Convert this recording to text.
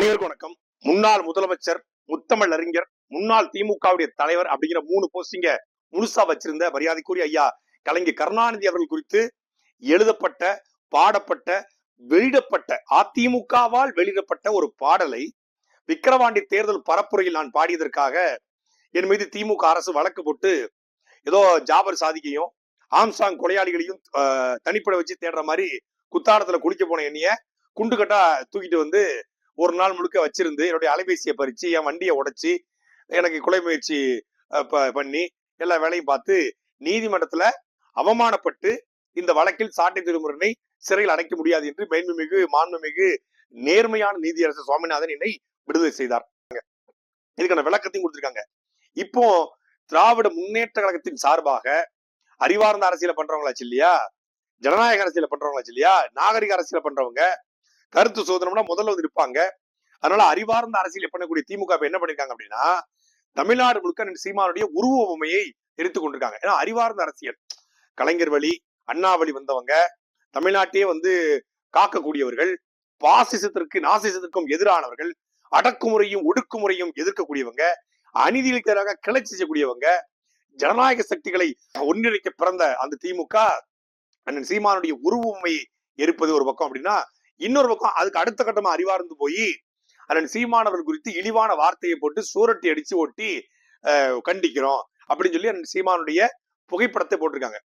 அனைவருக்கும் வணக்கம். முன்னாள் முதலமைச்சர், முத்தமிழ் அறிஞர், முன்னாள் திமுகவுடைய தலைவர் அப்படிங்கிற 3 போஸ்டிங்க முழுசா வச்சிருந்த மரியாதைக்குரிய ஐயா கலைஞர் கருணாநிதி அவர்கள் குறித்து எழுதப்பட்ட, பாடப்பட்ட, வெளியிடப்பட்ட, அதிமுகவால் வெளியிடப்பட்ட ஒரு பாடலை விக்கிரவாண்டி தேர்தல் பரப்புரையில் நான் பாடியதற்காக என் மீது திமுக அரசு வழக்கு போட்டு ஏதோ ஜாபர் சாதிக்கையும் ஆம்சாங் கொலையாளிகளையும் தனிப்பட வச்சு தேடுற மாதிரி குத்தாடத்துல குளிக்க போன என்னைய குண்டுகட்டா தூக்கிட்டு வந்து ஒரு நாள் முழுக்க வச்சிருந்து என்னுடைய அலைபேசியை பறிச்சு என் வண்டியை உடைச்சு எனக்கு கொலை முயற்சி பண்ணி எல்லா வேலையும் பார்த்து நீதிமன்றத்துல அவமானப்பட்டு இந்த வழக்கில் சாட்டை திருமுறையை சிறையில் அடைக்க முடியாது என்று மேன்மைமிகு மாண்புமிகு நேர்மையான நீதியரசர் சுவாமிநாதன் என்னை விடுதலை செய்தார். இதுக்கான விளக்கத்தையும் கொடுத்திருக்காங்க. இப்போ திராவிட முன்னேற்ற கழகத்தின் சார்பாக அறிவார்ந்த அரசியல பண்றவங்களாச்சு இல்லையா, ஜனநாயக அரசியல பண்றவங்களாச்சு இல்லையா, நாகரிக அரசியல பண்றவங்க, கருத்து சுதந்திரம்னா முதல்ல வந்து இருப்பாங்க. அதனால அறிவார்ந்த அரசியல் பண்ணக்கூடிய திமுக என்ன பண்ணிருக்காங்க அப்படின்னா, தமிழ்நாடு முழுக்க சீமானுடைய உருவ உவமையை எடுத்துக் கொண்டிருக்காங்க. ஏன்னா அறிவார்ந்த அரசியல், கலைஞர் வழி, அண்ணா வழி வந்தவங்க, தமிழ்நாட்டையே வந்து காக்கக்கூடியவர்கள், பாசிசத்திற்கு நாசிசத்திற்கும் எதிரானவர்கள், அடக்குமுறையும் ஒடுக்குமுறையும் எதிர்க்கக்கூடியவங்க, அநீதிகளுக்கு எதிராக கிளர்ச்சி செய்யக்கூடியவங்க, ஜனநாயக சக்திகளை ஒன்றிணைக்க பிறந்த அந்த திமுக அண்ணன் சீமானுடைய உருவமையை எரிப்பது ஒரு பக்கம் அப்படின்னா, இன்னொரு பக்கம் அதுக்கு அடுத்த கட்டமா அறிவார்ந்து போய் அண்ணன் சீமானவர்கள் குறித்து இழிவான வார்த்தையை போட்டு சூரட்டி அடிச்சு ஒட்டி கண்டிக்கிறோம் அப்படின்னு சொல்லி அண்ணன் சீமானுடைய புகைப்படத்தை போட்டிருக்காங்க.